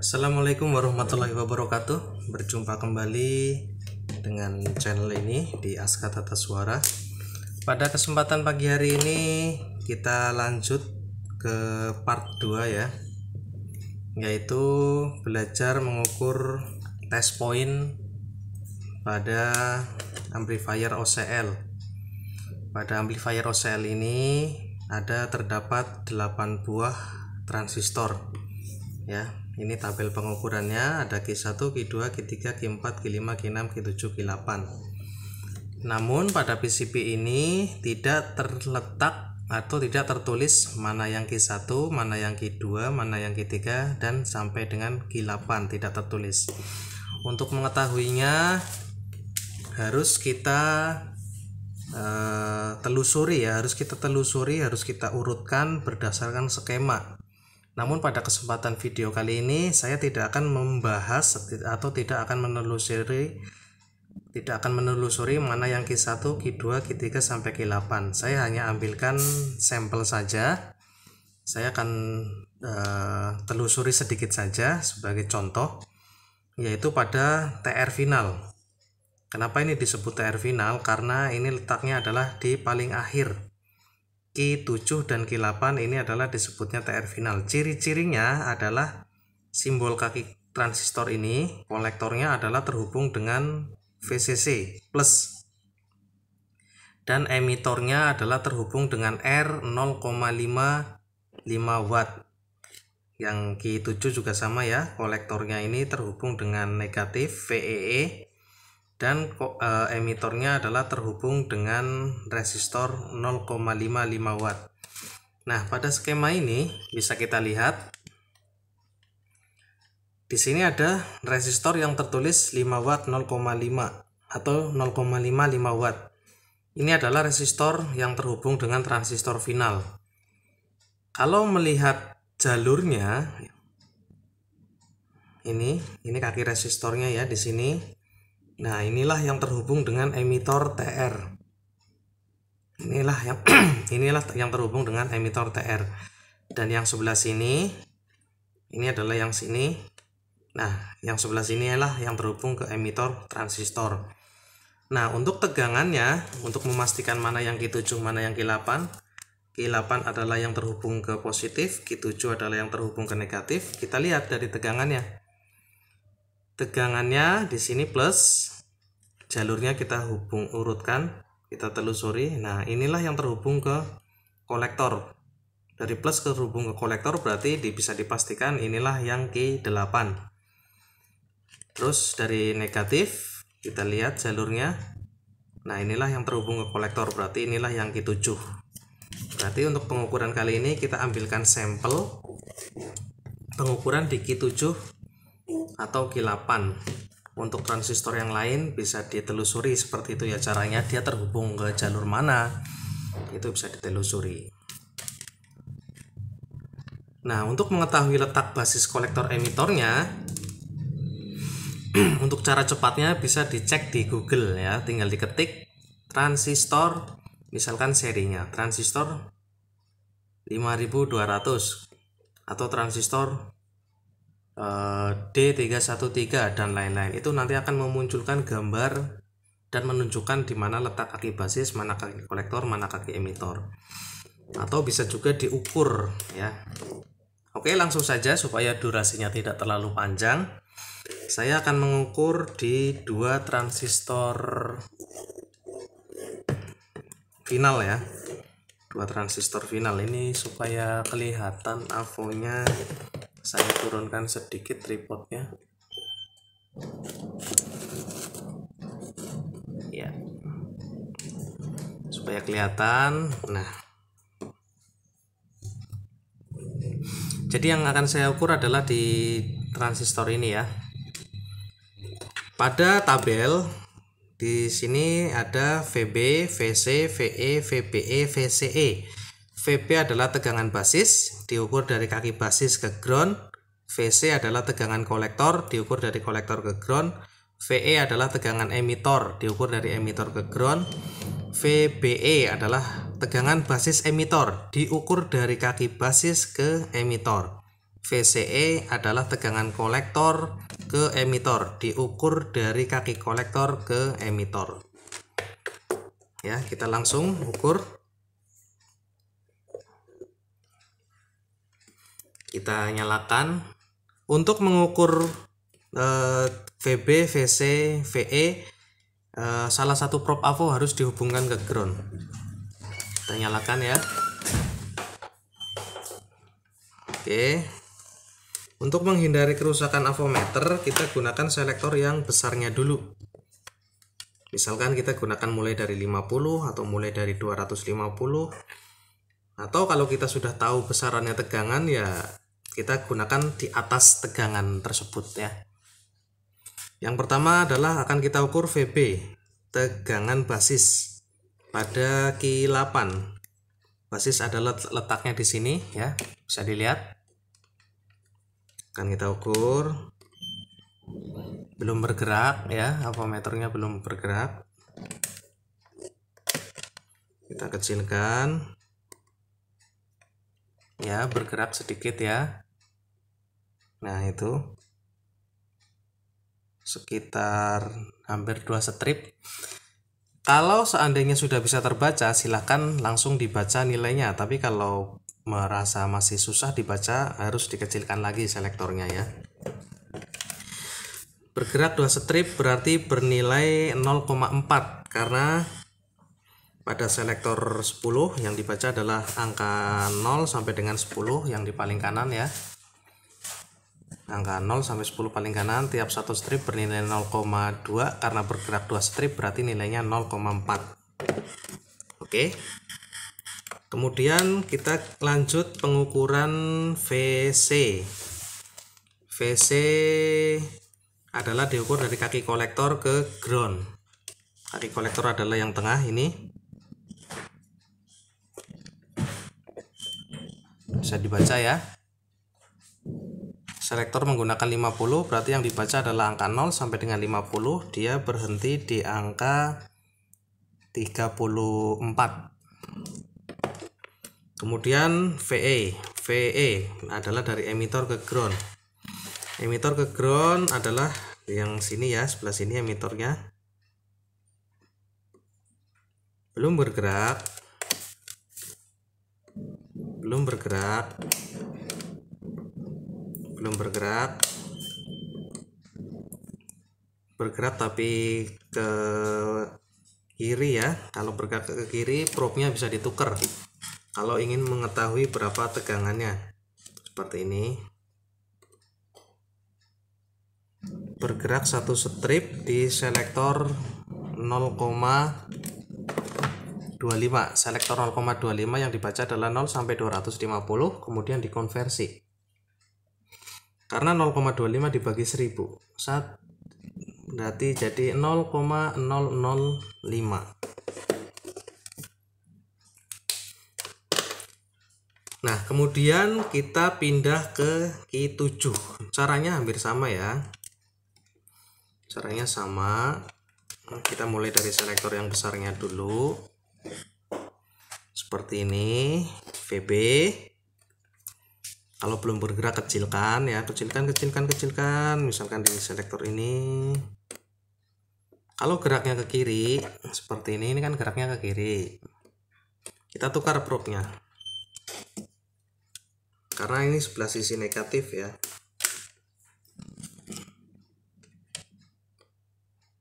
Assalamualaikum warahmatullahi wabarakatuh. Berjumpa kembali dengan channel ini di Aska Tata Suara. Pada kesempatan pagi hari ini kita lanjut ke part 2 ya, yaitu belajar mengukur test point pada amplifier OCL. Pada amplifier OCL ini terdapat 8 buah transistor ya. Ini tabel pengukurannya, ada Q1, Q2, Q3, Q4, Q5, Q6, Q7, Q8. Namun pada PCB ini tidak terletak atau tidak tertulis mana yang Q1, mana yang Q2, mana yang Q3 dan sampai dengan Q8 tidak tertulis. Untuk mengetahuinya harus kita telusuri ya, harus kita urutkan berdasarkan skema. Namun pada kesempatan video kali ini saya tidak akan membahas atau tidak akan menelusuri mana yang Q1, Q2, Q3 sampai Q8. Saya hanya ambilkan sampel saja. Saya akan telusuri sedikit saja sebagai contoh, yaitu pada TR final. Kenapa ini disebut TR final? Karena ini letaknya adalah di paling akhir. Q7 dan Q8 ini adalah disebutnya TR final. Ciri-cirinya adalah simbol kaki transistor ini, kolektornya adalah terhubung dengan VCC plus, dan emitornya adalah terhubung dengan R 0,55 watt. Yang Q7 juga sama ya, kolektornya ini terhubung dengan negatif VEE, dan emitornya adalah terhubung dengan resistor 0,55 watt. Nah, pada skema ini bisa kita lihat di sini ada resistor yang tertulis 5 watt 0,5 atau 0,55 watt. Ini adalah resistor yang terhubung dengan transistor final. Kalau melihat jalurnya, ini kaki resistornya ya di sini. Nah, inilah yang terhubung dengan emitor TR. Inilah yang terhubung dengan emitor TR. Dan yang sebelah sini, ini adalah yang sini. Nah, yang sebelah sini adalah yang terhubung ke emitor transistor. Nah, untuk tegangannya, untuk memastikan mana yang Q7, mana yang Q8. Q8 adalah yang terhubung ke positif, Q7 adalah yang terhubung ke negatif. Kita lihat dari tegangannya. Tegangannya di sini plus, jalurnya kita urutkan, kita telusuri. Nah, inilah yang terhubung ke kolektor. Dari plus terhubung ke kolektor berarti bisa dipastikan inilah yang Q8. Terus dari negatif kita lihat jalurnya. Nah, inilah yang terhubung ke kolektor, berarti inilah yang Q7. Berarti untuk pengukuran kali ini kita ambilkan sampel pengukuran di Q7 atau Q8. Untuk transistor yang lain bisa ditelusuri seperti itu ya caranya, dia terhubung ke jalur mana itu bisa ditelusuri. Nah, untuk mengetahui letak basis kolektor emitornya, untuk cara cepatnya bisa dicek di Google ya, tinggal diketik transistor, misalkan serinya transistor 5200 atau transistor D313 dan lain-lain. Itu nanti akan memunculkan gambar dan menunjukkan di mana letak kaki basis, mana kaki kolektor, mana kaki emitor. Atau bisa juga diukur ya. Oke, langsung saja supaya durasinya tidak terlalu panjang. Saya akan mengukur di 2 transistor final ya. 2 transistor final ini supaya kelihatan avonya. Saya turunkan sedikit tripodnya ya, supaya kelihatan. Nah, jadi yang akan saya ukur adalah di transistor ini ya. Pada tabel di sini ada VB, VC, VE, VBE, VCE. VB adalah tegangan basis, diukur dari kaki basis ke ground. VC adalah tegangan kolektor, diukur dari kolektor ke ground. VE adalah tegangan emitor, diukur dari emitor ke ground. VBE adalah tegangan basis emitor, diukur dari kaki basis ke emitor. VCE adalah tegangan kolektor ke emitor, diukur dari kaki kolektor ke emitor. Ya, kita langsung ukur. Kita nyalakan. Untuk mengukur VB, VC, VE, salah satu probe AVO harus dihubungkan ke ground. Kita nyalakan ya. Oke. Untuk menghindari kerusakan avometer, kita gunakan selektor yang besarnya dulu. Misalkan kita gunakan mulai dari 50 atau mulai dari 250. Atau kalau kita sudah tahu besarannya tegangan, ya kita gunakan di atas tegangan tersebut ya. Yang pertama adalah akan kita ukur VB, tegangan basis pada Ki 8. Basis adalah letaknya di sini ya, bisa dilihat. Akan kita ukur. Belum bergerak ya, avometernya belum bergerak. Kita kecilkan. Ya, bergerak sedikit ya. Nah, itu sekitar hampir 2 strip. Kalau seandainya sudah bisa terbaca, silahkan langsung dibaca nilainya. Tapi kalau merasa masih susah dibaca, harus dikecilkan lagi selektornya ya. Bergerak 2 strip berarti bernilai 0,4, karena pada selektor 10 yang dibaca adalah angka 0 sampai dengan 10 yang di paling kanan ya. Angka 0 sampai 10 paling kanan, tiap satu strip bernilai 0,2, karena bergerak 2 strip berarti nilainya 0,4. Oke. Kemudian kita lanjut pengukuran VC. VC adalah diukur dari kaki kolektor ke ground. Kaki kolektor adalah yang tengah ini. Bisa dibaca ya. Selektor menggunakan 50, berarti yang dibaca adalah angka 0 sampai dengan 50. Dia berhenti di angka 34. Kemudian VE adalah dari emitor ke ground. Emitor ke ground adalah yang sini ya, sebelah sini emitornya. Belum bergerak. Belum bergerak. Belum bergerak. Bergerak tapi ke kiri ya. Kalau bergerak ke kiri, probe-nya bisa ditukar. Kalau ingin mengetahui berapa tegangannya, seperti ini. Bergerak satu strip di selektor 0,25. Selektor 0,25 yang dibaca adalah 0 sampai 250, kemudian dikonversi. Karena 0,25 dibagi 1000, berarti jadi 0,005. Nah, kemudian kita pindah ke Ki 7. Caranya hampir sama ya. Caranya sama. Kita mulai dari selektor yang besarnya dulu. Seperti ini, VB. Kalau belum bergerak kecilkan ya, kecilkan. Misalkan di selektor ini. Kalau geraknya ke kiri, seperti ini kan geraknya ke kiri. Kita tukar probe-nya. Karena ini sebelah sisi negatif ya.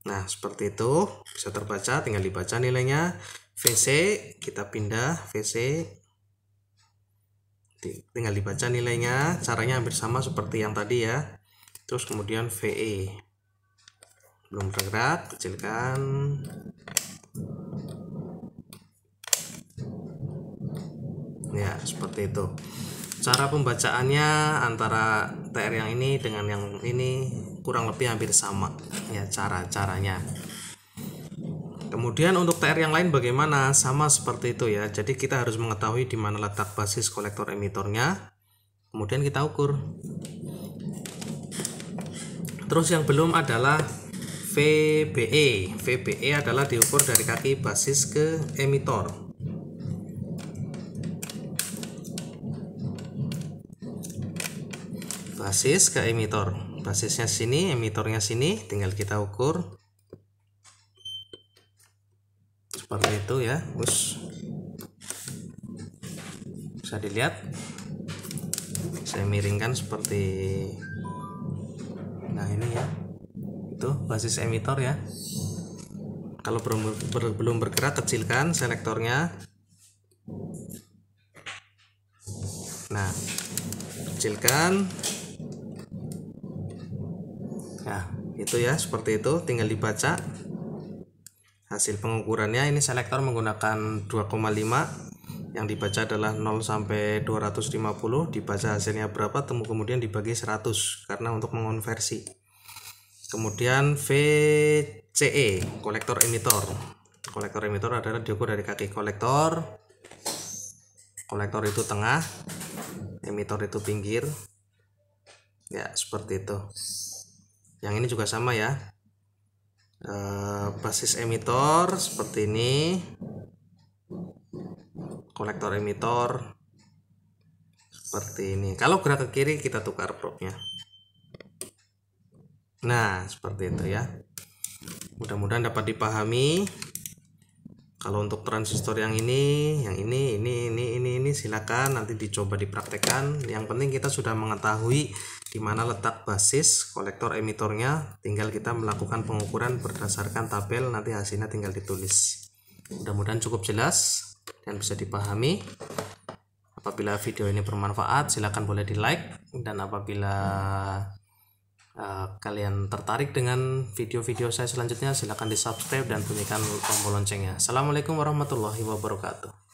Nah, seperti itu. Bisa terbaca, tinggal dibaca nilainya. VC, kita pindah VC. Tinggal dibaca nilainya. Caranya hampir sama seperti yang tadi ya. Terus kemudian VE. Belum bergerak, kecilkan. Ya, seperti itu. Cara pembacaannya antara TR yang ini dengan yang ini kurang lebih hampir sama ya caranya. Kemudian untuk TR yang lain bagaimana? Sama seperti itu ya. Jadi kita harus mengetahui di mana letak basis kolektor emitornya. Kemudian kita ukur. Terus yang belum adalah VBE. VBE adalah diukur dari kaki basis ke emitor. basis ke emitor. Basisnya sini, emitornya sini, tinggal kita ukur seperti itu ya. Bisa dilihat, saya miringkan seperti, nah ini ya, itu basis emitor ya. Kalau belum bergerak, kecilkan selektornya. Nah, kecilkan. Nah, itu ya, seperti itu. Tinggal dibaca hasil pengukurannya. Ini selektor menggunakan 2,5. Yang dibaca adalah 0 sampai 250. Dibaca hasilnya berapa, kemudian dibagi 100 karena untuk mengonversi. Kemudian VCE, kolektor emitor. Kolektor emitor adalah diukur dari kaki kolektor. Kolektor itu tengah, emitor itu pinggir. Ya, seperti itu. Yang ini juga sama ya. Basis emitor seperti ini. Kolektor emitor seperti ini. Kalau gerak ke kiri, kita tukar probe-nya. Nah, seperti itu ya. Mudah-mudahan dapat dipahami. Kalau untuk transistor yang ini silakan nanti dicoba dipraktekkan. Yang penting kita sudah mengetahui di mana letak basis kolektor emitornya. Tinggal kita melakukan pengukuran berdasarkan tabel, nanti hasilnya tinggal ditulis. Mudah-mudahan cukup jelas dan bisa dipahami. Apabila video ini bermanfaat, silakan boleh di like, dan apabila kalian tertarik dengan video-video saya selanjutnya, silahkan di subscribe dan bunyikan tombol loncengnya. Assalamualaikum warahmatullahi wabarakatuh.